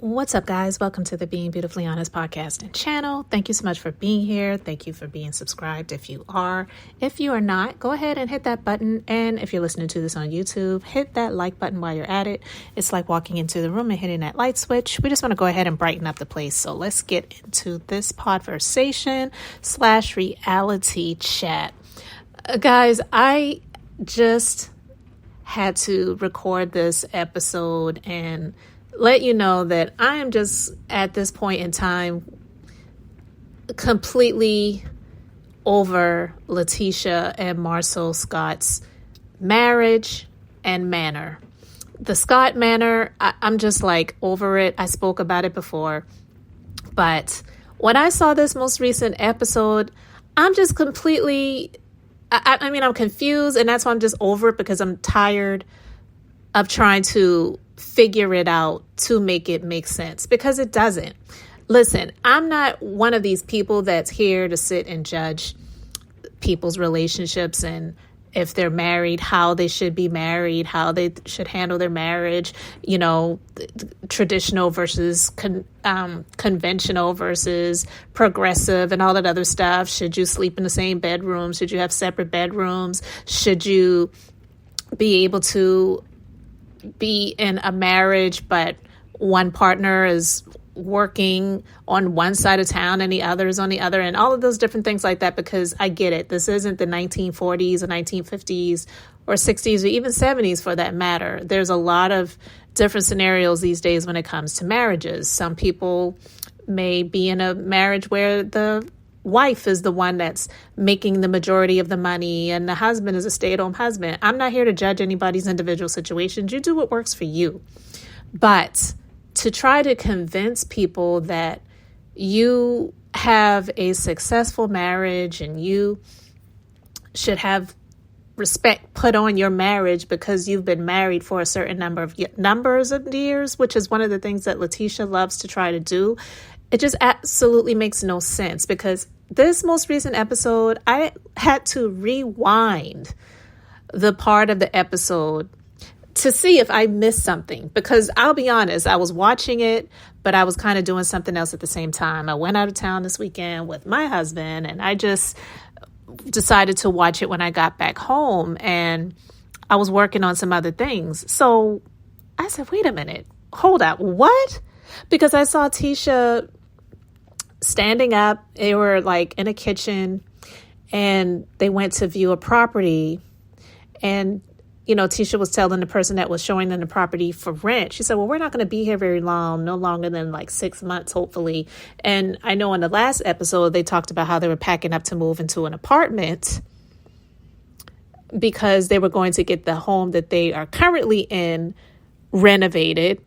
What's up, guys? Welcome to the Being Beautifully Honest podcast and channel. Thank you so much for being here. Thank you for being subscribed if you are. If you are not, go ahead and hit that button. And if you're listening to this on YouTube, hit that like button while you're at it. It's like walking into the room and hitting that light switch. We just want to go ahead and brighten up the place. So let's get into this podversation/reality chat. Guys, I just had to record this episode and let you know that I am just at this point in time completely over Latisha and Marsauscott's marriage and manner. The Scott manner, I'm just like over it. I spoke about it before. But when I saw this most recent episode, I'm just completely, I'm confused, and that's why I'm just over it, because I'm tired of trying to figure it out to make it make sense, because it doesn't. Listen, I'm not one of these people that's here to sit and judge people's relationships and if they're married, how they should be married, how they should handle their marriage, traditional versus conventional versus progressive and all that other stuff. Should you sleep in the same bedroom? Should you have separate bedrooms? Should you be able to be in a marriage, but one partner is working on one side of town and the other is on the other, and all of those different things like that? Because I get it. This isn't the 1940s or 1950s or 60s or even 70s for that matter. There's a lot of different scenarios these days when it comes to marriages. Some people may be in a marriage where the wife is the one that's making the majority of the money and the husband is a stay-at-home husband. I'm not here to judge anybody's individual situations. You do what works for you. But to try to convince people that you have a successful marriage and you should have respect put on your marriage because you've been married for a certain numbers of years, which is one of the things that Latisha loves to try to do, it just absolutely makes no sense. Because this most recent episode, I had to rewind the part of the episode to see if I missed something. Because I'll be honest, I was watching it, but I was kind of doing something else at the same time. I went out of town this weekend with my husband, and I just decided to watch it when I got back home, and I was working on some other things. So I said, wait a minute, hold up, what? Because I saw Tisha standing up. They were like in a kitchen and they went to view a property. And, Tisha was telling the person that was showing them the property for rent. She said, well, we're not going to be here very long, no longer than like 6 months, hopefully. And I know in the last episode, they talked about how they were packing up to move into an apartment because they were going to get the home that they are currently in renovated,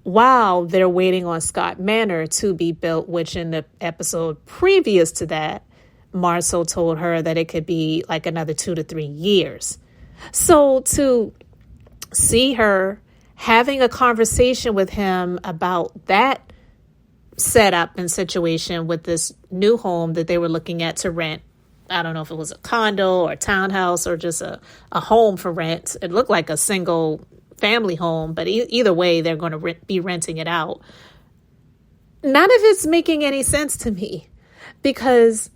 while they're waiting on Scott Manor to be built, which in the episode previous to that, Marsau told her that it could be like another 2 to 3 years. So to see her having a conversation with him about that setup and situation with this new home that they were looking at to rent, I don't know if it was a condo or a townhouse or just a home for rent. It looked like a single family home, but either way, they're going to be renting it out. None of it's making any sense to me, because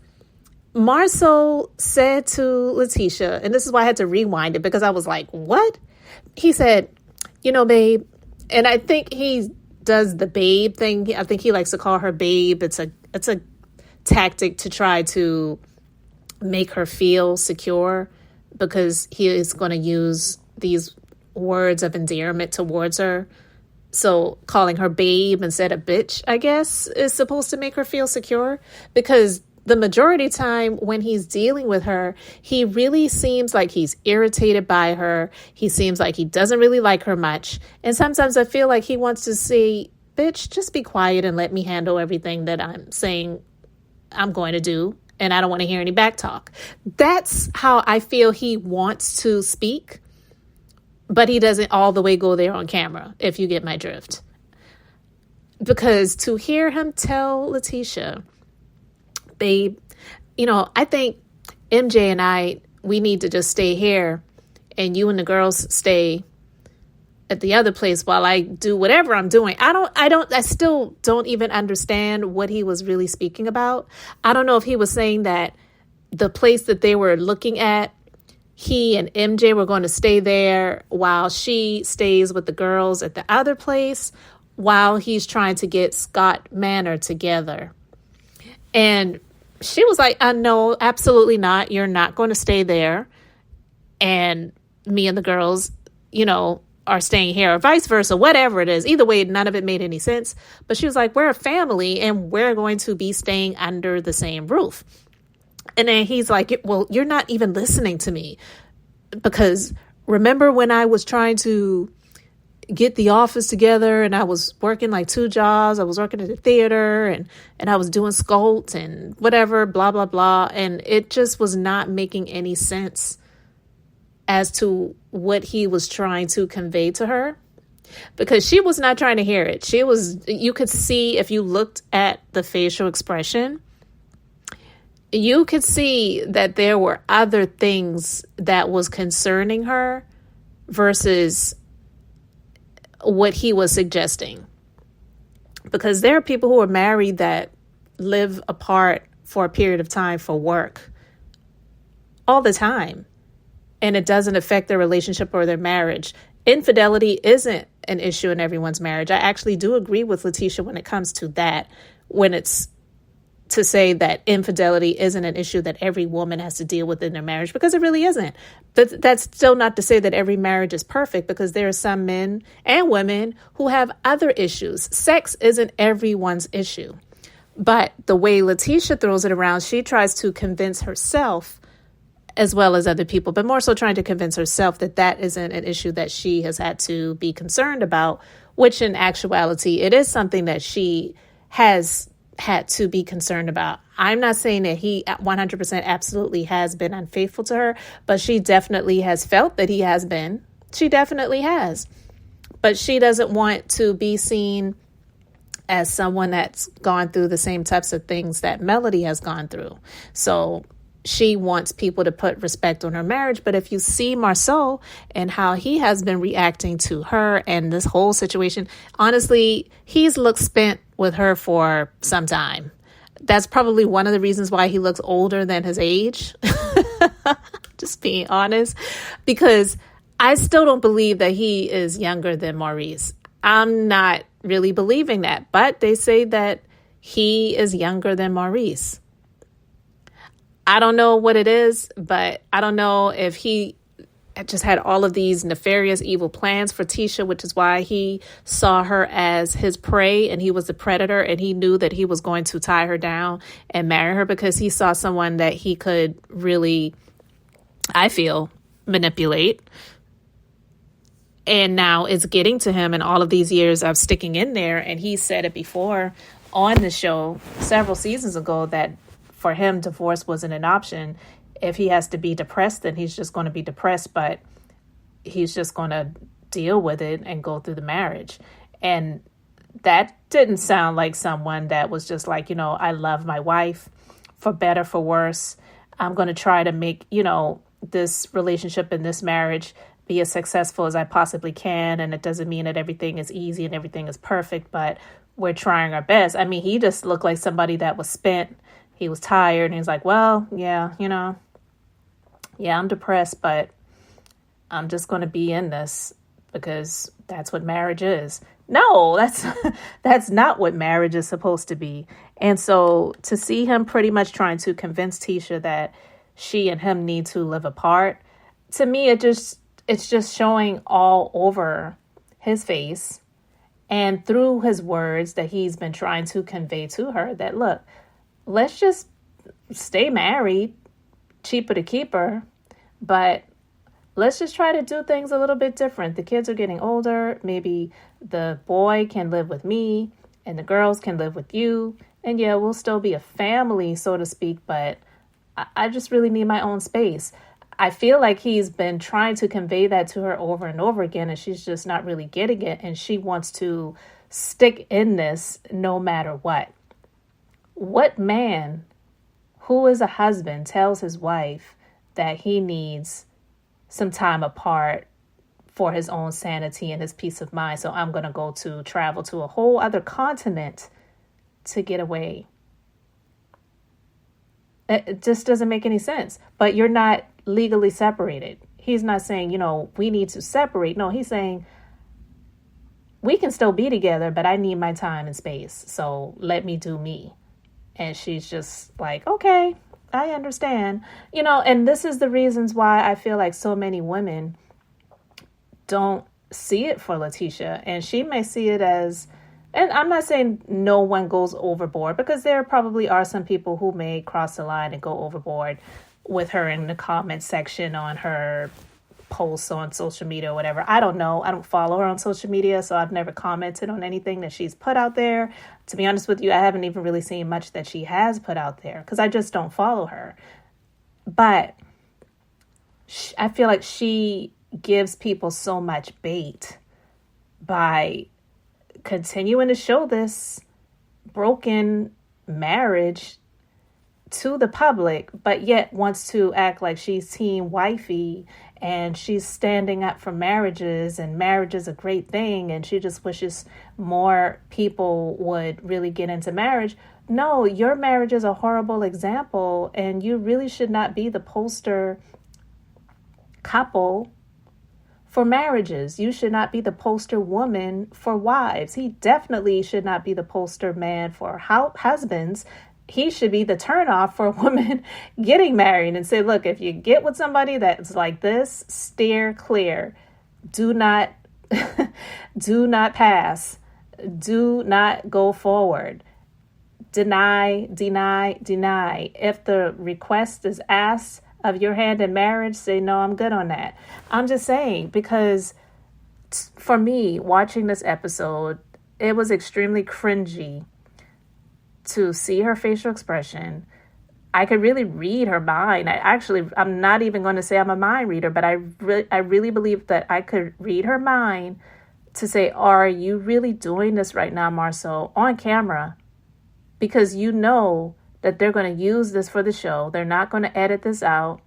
Marsau said to Latisha, and this is why I had to rewind it, because I was like, what? He said, babe, and I think he does the babe thing. I think he likes to call her babe. It's a tactic to try to make her feel secure, because he is going to use these words of endearment towards her. So calling her babe instead of bitch, I guess, is supposed to make her feel secure, because the majority of time when he's dealing with her, he really seems like he's irritated by her. He seems like he doesn't really like her much. And sometimes I feel like he wants to say, bitch, just be quiet and let me handle everything that I'm saying I'm going to do. And I don't want to hear any back talk. That's how I feel he wants to speak. But he doesn't all the way go there on camera, if you get my drift. Because to hear him tell Latisha, babe, I think MJ and I, we need to just stay here and you and the girls stay at the other place while I do whatever I'm doing. I still don't even understand what he was really speaking about. I don't know if he was saying that the place that they were looking at, he and MJ were going to stay there while she stays with the girls at the other place while he's trying to get Scott Manor together. And she was like, no, absolutely not. You're not going to stay there. And me and the girls, are staying here, or vice versa, whatever it is. Either way, none of it made any sense. But she was like, we're a family and we're going to be staying under the same roof. And then he's like, well, you're not even listening to me, because remember when I was trying to get the office together and I was working like 2 jobs. I was working at the theater and I was doing sculpt and whatever, blah, blah, blah. And it just was not making any sense as to what he was trying to convey to her, because she was not trying to hear it. You could see, if you looked at the facial expression, you could see that there were other things that was concerning her versus what he was suggesting. Because there are people who are married that live apart for a period of time for work all the time, and it doesn't affect their relationship or their marriage. Infidelity isn't an issue in everyone's marriage. I actually do agree with Latisha when it comes to that, when it's to say that infidelity isn't an issue that every woman has to deal with in their marriage, because it really isn't. But that's still not to say that every marriage is perfect, because there are some men and women who have other issues. Sex isn't everyone's issue. But the way Latisha throws it around, she tries to convince herself as well as other people, but more so trying to convince herself that that isn't an issue that she has had to be concerned about, which in actuality, it is something that she has had to be concerned about. I'm not saying that he 100% absolutely has been unfaithful to her, but she definitely has felt that he has been. She definitely has. But she doesn't want to be seen as someone that's gone through the same types of things that Melody has gone through. So she wants people to put respect on her marriage. But if you see Marsau and how he has been reacting to her and this whole situation, honestly, he's looked spent with her for some time. That's probably one of the reasons why he looks older than his age. Just being honest, because I still don't believe that he is younger than Maurice. I'm not really believing that, but they say that he is younger than Maurice. I don't know what it is, but I don't know if he just had all of these nefarious, evil plans for Tisha, which is why he saw her as his prey and he was the predator, and he knew that he was going to tie her down and marry her because he saw someone that he could really, I feel, manipulate. And now it's getting to him in all of these years of sticking in there. And he said it before on the show several seasons ago that for him, divorce wasn't an option. If he has to be depressed, then he's just going to be depressed, but he's just going to deal with it and go through the marriage. And that didn't sound like someone that was just like, I love my wife for better, for worse. I'm going to try to make, this relationship and this marriage be as successful as I possibly can. And it doesn't mean that everything is easy and everything is perfect, but we're trying our best. I mean, he just looked like somebody that was spent. He was tired and he's like, well, yeah, I'm depressed, but I'm just going to be in this because that's what marriage is. No, that's not what marriage is supposed to be. And so to see him pretty much trying to convince Tisha that she and him need to live apart, to me, it's just showing all over his face and through his words that he's been trying to convey to her that, look, let's just stay married, cheaper to keep her, but let's just try to do things a little bit different. The kids are getting older. Maybe the boy can live with me and the girls can live with you. And yeah, we'll still be a family, so to speak, but I just really need my own space. I feel like he's been trying to convey that to her over and over again, and she's just not really getting it. And she wants to stick in this no matter what. What man who is a husband tells his wife that he needs some time apart for his own sanity and his peace of mind. So I'm going to go to travel to a whole other continent to get away. It just doesn't make any sense. But you're not legally separated. He's not saying, we need to separate. No, he's saying we can still be together, but I need my time and space. So let me do me. And she's just like, okay, I understand. And this is the reasons why I feel like so many women don't see it for Latisha. And she may see it as, and I'm not saying no one goes overboard, because there probably are some people who may cross the line and go overboard with her in the comment section on her posts on social media or whatever. I don't know. I don't follow her on social media, so I've never commented on anything that she's put out there. To be honest with you, I haven't even really seen much that she has put out there because I just don't follow her. But I feel like she gives people so much bait by continuing to show this broken marriage to the public, but yet wants to act like she's team wifey and she's standing up for marriages, and marriage is a great thing, and she just wishes more people would really get into marriage. No, your marriage is a horrible example, and you really should not be the poster couple for marriages. You should not be the poster woman for wives. He definitely should not be the poster man for husbands. He should be the turnoff for a woman getting married and say, look, if you get with somebody that's like this, steer clear. Do not pass. Do not go forward. Deny. If the request is asked of your hand in marriage, say, no, I'm good on that. I'm just saying, because for me, watching this episode, it was extremely cringy to see her facial expression. I could really read her mind. I'm not even going to say I'm a mind reader, but I really believe that I could read her mind to say, are you really doing this right now, Marsau, on camera? Because you know that they're going to use this for the show. They're not going to edit this out.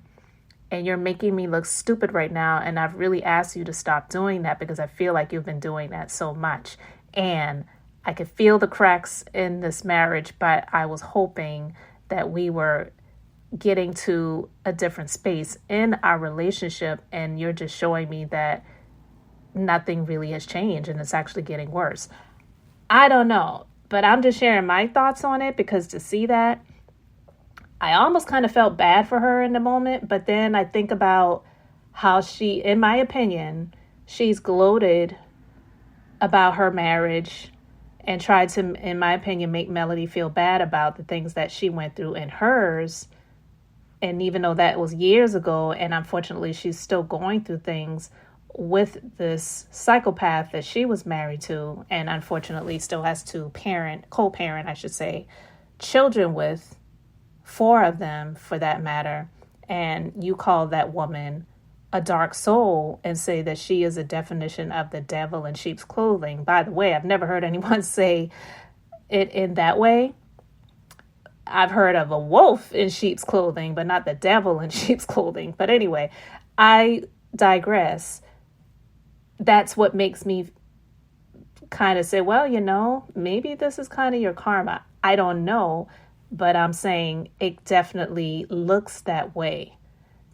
And you're making me look stupid right now. And I've really asked you to stop doing that because I feel like you've been doing that so much. And I could feel the cracks in this marriage, but I was hoping that we were getting to a different space in our relationship, and you're just showing me that nothing really has changed and it's actually getting worse. I don't know, but I'm just sharing my thoughts on it, because to see that, I almost kind of felt bad for her in the moment, but then I think about how she, in my opinion, she's gloated about her marriage and tried to, in my opinion, make Melody feel bad about the things that she went through in hers. And even though that was years ago, and unfortunately she's still going through things with this psychopath that she was married to, and unfortunately still has to co-parent, I should say, children with, 4 of them for that matter. And you call that woman a dark soul and say that she is a definition of the devil in sheep's clothing. By the way, I've never heard anyone say it in that way. I've heard of a wolf in sheep's clothing, but not the devil in sheep's clothing. But anyway, I digress. That's what makes me kind of say, well, maybe this is kind of your karma. I don't know, but I'm saying it definitely looks that way.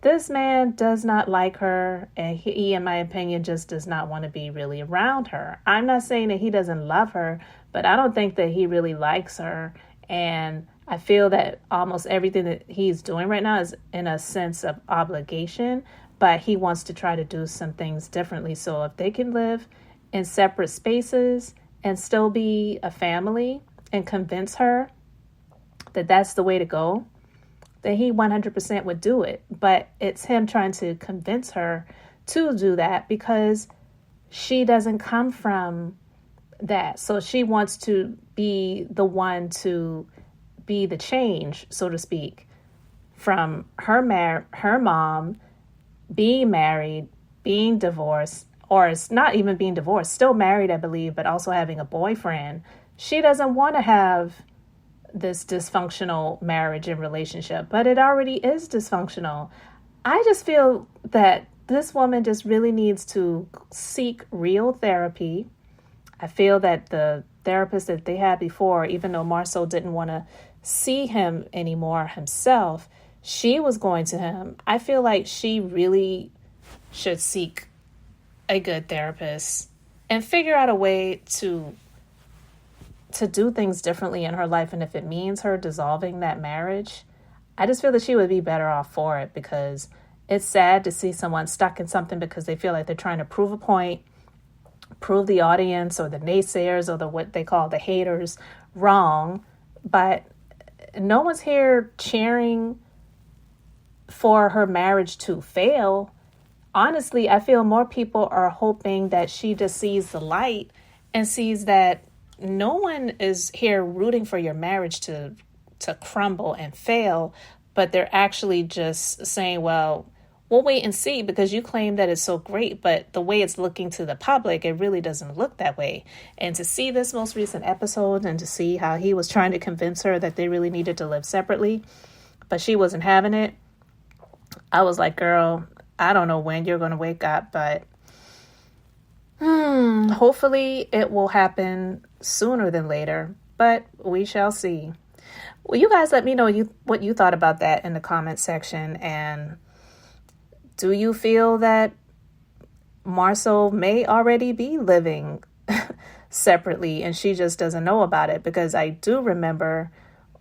This man does not like her, and he, in my opinion, just does not want to be really around her. I'm not saying that he doesn't love her, but I don't think that he really likes her. And I feel that almost everything that he's doing right now is in a sense of obligation, but he wants to try to do some things differently. So if they can live in separate spaces and still be a family and convince her that that's the way to go, then he 100% would do it. But it's him trying to convince her to do that because she doesn't come from that. So she wants to be the one to be the change, so to speak, from her mom being married, being divorced, or it's not even being divorced, still married, I believe, but also having a boyfriend. She doesn't want to have this dysfunctional marriage and relationship, but it already is dysfunctional. I just feel that this woman just really needs to seek real therapy. I feel that the therapist that they had before, even though Marsau didn't want to see him anymore himself, she was going to him. I feel like she really should seek a good therapist and figure out a way to do things differently in her life. And if it means her dissolving that marriage, I just feel that she would be better off for it, because it's sad to see someone stuck in something because they feel like they're trying to prove a point, prove the audience or the naysayers or the what they call the haters wrong. But no one's here cheering for her marriage to fail. Honestly, I feel more people are hoping that she just sees the light and sees that no one is here rooting for your marriage to crumble and fail, but they're actually just saying, well, we'll wait and see because you claim that it's so great, but the way it's looking to the public, it really doesn't look that way. And to see this most recent episode and to see how he was trying to convince her that they really needed to live separately, but she wasn't having it, I was like, girl, I don't know when you're going to wake up, but hopefully it will happen sooner than later, but we shall see. Well, you guys let me know what you thought about that in the comment section. And do you feel that Marsau may already be living separately and she just doesn't know about it? Because I do remember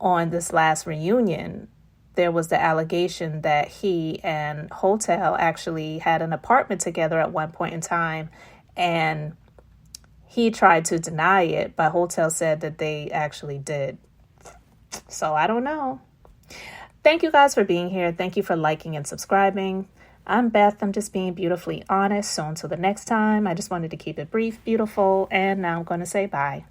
on this last reunion, there was the allegation that he and Hotel actually had an apartment together at one point in time, and he tried to deny it, but Hotel said that they actually did. So I don't know. Thank you guys for being here. Thank you for liking and subscribing. I'm Beth. I'm just being beautifully honest. So until the next time, I just wanted to keep it brief, beautiful, and now I'm going to say bye.